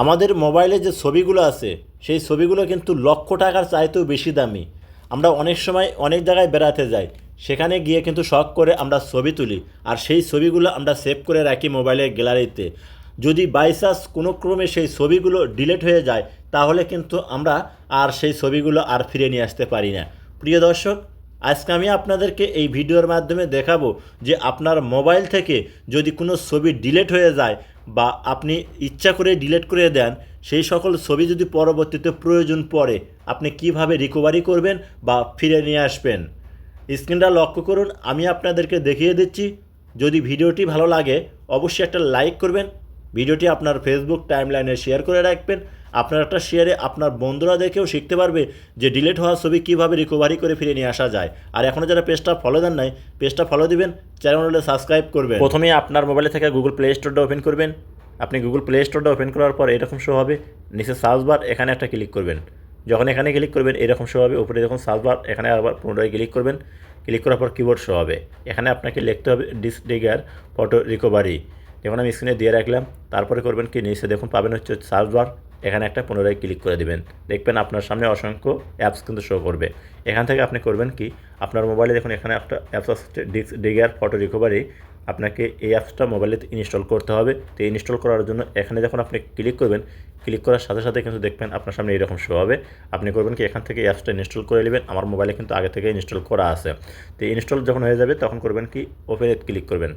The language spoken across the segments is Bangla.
আমাদের মোবাইলে যে ছবিগুলো আছে সেই ছবিগুলো কিন্তু লক্ষ টাকার চাইতেও বেশি দামি। আমরা অনেক সময় অনেক জায়গায় বেড়াতে যাই, সেখানে গিয়ে কিন্তু শখ করে আমরা ছবি তুলি, আর সেই ছবিগুলো আমরা সেভ করে রাখি মোবাইলের গ্যালারিতে। যদি বাই চান্স কোনো ক্রমে সেই ছবিগুলো ডিলিট হয়ে যায়, তাহলে কিন্তু আমরা আর সেই ছবিগুলো আর ফিরে নিয়ে আসতে পারি না। প্রিয় দর্শক, আজকে আমি আপনাদেরকে এই ভিডিওর মাধ্যমে দেখাবো যে আপনার মোবাইল থেকে যদি কোনো ছবি ডিলিট হয়ে যায় বা আপনি ইচ্ছা করে ডিলিট করে দেন, সেই সকল ছবি যদি পরবর্তীতে প্রয়োজন পড়ে আপনি কিভাবে রিকভারি করবেন বা ফিরে নিয়ে আসবেন। স্ক্রিনটা লক্ষ্য করুন, আমি আপনাদেরকে দেখিয়ে দিচ্ছি। যদি ভিডিওটি ভালো লাগে অবশ্যই একটা লাইক করবেন, ভিডিওটি আপনার ফেসবুক টাইমলাইনে শেয়ার করে রাখবেন। আপনার একটা শেয়ারে আপনার বন্ধুরা দেখেও শিখতে পারবে যে ডিলিট হওয়া ছবি কীভাবে রিকভারি করে ফিরে নিয়ে আসা যায়। আর এখনও যারা পেজটা ফলো দেন নাই, পেজটা ফলো দিবেন, চ্যানেলটা সাবস্ক্রাইব করবেন। প্রথমেই আপনার মোবাইলে থেকে গুগল প্লে স্টোরটা ওপেন করবেন। আপনি গুগল প্লে স্টোরটা ওপেন করার পর এরকম শো হবে, নিচে সার্চ বার, এখানে একটা ক্লিক করবেন। যখন এখানে ক্লিক করবেন এরকম শো হবে, উপরে যখন সার্চ বার, এখানে আবার পুনরায় ক্লিক করবেন। ক্লিক করার পর কিবোর্ড শো হবে, এখানে আপনাকে লিখতে হবে ডিসট্রিগার ফটো রিকভারি। যেমন আমি স্ক্রিনে দিয়ে রাখলাম, তারপরে করবেন কি, নিচে দেখুন পাবেন হচ্ছে সার্চ বার, এখানে একটা পুনরায় ক্লিক করে দেবেন। দেখবেন আপনার সামনে অসংখ্য অ্যাপস কিন্তু শো করবে। এখান থেকে আপনি করবেন কি, আপনার মোবাইলে দেখুন এখানে একটা অ্যাপস আছে ডিসট্রিগার ফটো রিকভারি। আপনাকে এই অ্যাপসটা মোবাইলে ইনস্টল করতে হবে। তো ইনস্টল করার জন্য এখানে যখন আপনি ক্লিক করবেন, ক্লিক করার সাথে সাথে কিন্তু দেখবেন আপনার সামনে এরকম শো হবে। আপনি করবেন কি, এখান থেকে অ্যাপসটা ইনস্টল করে নেবেন। আমার মোবাইলে কিন্তু আগে থেকে ইনস্টল করা আছে। তো ইনস্টল যখন হয়ে যাবে তখন করবেন কি, ওপেনে ক্লিক করবেন।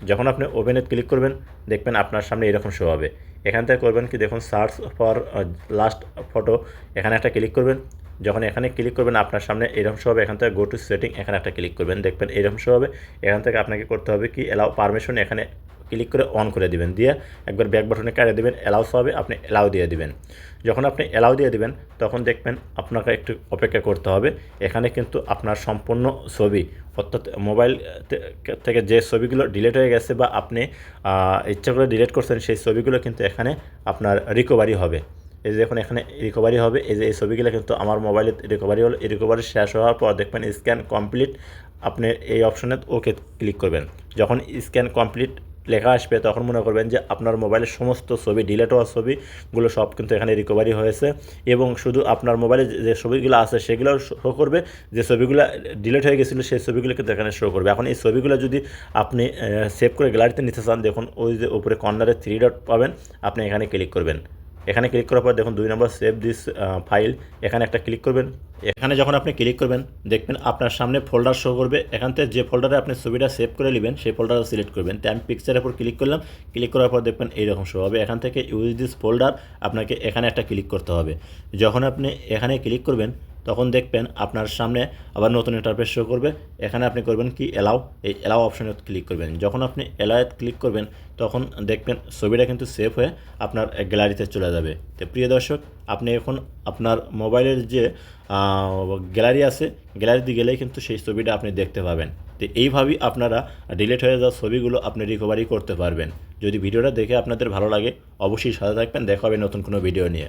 যখন আপনি ওপেনে ক্লিক করবেন দেখবেন আপনার সামনে এরকম শো হবে। এখান থেকে করবেন কি, দেখুন সার্চ ফর লাস্ট ফটো, এখানে একটা ক্লিক করবেন। যখন এখানে ক্লিক করবেন আপনার সামনে এরকম শো হবে। এখান থেকে গো টু সেটিং, এখানে একটা ক্লিক করবেন, দেখবেন এরকম শো হবে। এখান থেকে আপনাকে করতে হবে কি, অ্যালাউ পারমিশন, এখানে ক্লিক করে অন করে দিবেন, দিয়ে একবার ব্যাক বাটনে কাটে দেবেন, অ্যালাউস হবে, আপনি অ্যালাউ দিয়ে দিবেন। যখন আপনি অ্যালাউ দিয়ে দিবেন তখন দেখবেন আপনাকে একটু অপেক্ষা করতে হবে। এখানে কিন্তু আপনার সম্পূর্ণ ছবি, অর্থাৎ মোবাইল থেকে যে ছবিগুলো ডিলিট হয়ে গেছে বা আপনি ইচ্ছা করে ডিলিট করছেন সেই ছবিগুলো কিন্তু এখানে আপনার রিকভারি হবে। এই যে দেখুন এখানে রিকভারি হবে, এই যে এই ছবিগুলো কিন্তু আমার মোবাইলে রিকভারি হলো। এই রিকভারি শেষ হওয়ার পর দেখবেন স্ক্যান কমপ্লিট, আপনি এই অপশনে ওকে ক্লিক করবেন। যখন স্ক্যান কমপ্লিট লেখা আসবে তখন মনে করবেন যে আপনার মোবাইলের সমস্ত ছবি, ডিলিট হওয়া ছবিগুলো সব কিন্তু এখানে রিকভারি হয়েছে। এবং শুধু আপনার মোবাইলে যে ছবিগুলো আছে সেগুলো শো করবে, যে ছবিগুলো ডিলিট হয়ে গেছিলো সেই ছবিগুলো কিন্তু এখানে শো করবে। এখন এই ছবিগুলো যদি আপনি সেভ করে গ্যালারিতে নিতে চান, দেখুন ওই যে উপরে কর্নারে 3 ডট পাবেন, আপনি এখানে ক্লিক করবেন। এখানে ক্লিক করার পর দেখুন 2 নম্বর সেভ দিস ফাইল, এখানে একটা ক্লিক করবেন। এখানে যখন আপনি ক্লিক করবেন দেখবেন আপনার সামনে ফোল্ডার শো করবে। এখান থেকে যে ফোল্ডারে আপনি ছবিটা সেভ করে নেবেন সেই ফোল্ডারটা সিলেক্ট করবেন। তো আমি পিকচারের উপর ক্লিক করলাম, ক্লিক করার পর দেখবেন এইরকম শো হবে। এখান থেকে ইউজ দিস ফোল্ডার, আপনাকে এখানে একটা ক্লিক করতে হবে। যখন আপনি এখানে ক্লিক করবেন তখন দেখবেন আপনার সামনে আবার নতুন ইন্টারফেস শো করবে। এখানে আপনি করবেন কি, অ্যালাউ, এই অ্যালাউ অপশনে ক্লিক করবেন। যখন আপনি অ্যালাউতে ক্লিক করবেন তখন দেখবেন ছবিটা কিন্তু সেভ হয়ে আপনার গ্যালারিতে চলে যাবে। তো প্রিয় দর্শক, আপনি এখন আপনার মোবাইলের যে গ্যালারি আছে, গ্যালারিতে গেলেই কিন্তু সেই ছবিটা আপনি দেখতে পাবেন। তো এইভাবেই আপনারা ডিলিট হয়ে যাওয়া ছবিগুলো আপনি রিকভারি করতে পারবেন। যদি ভিডিওটা দেখে আপনাদের ভালো লাগে অবশ্যই সাথে থাকবেন। দেখা হবে নতুন কোনো ভিডিও নিয়ে।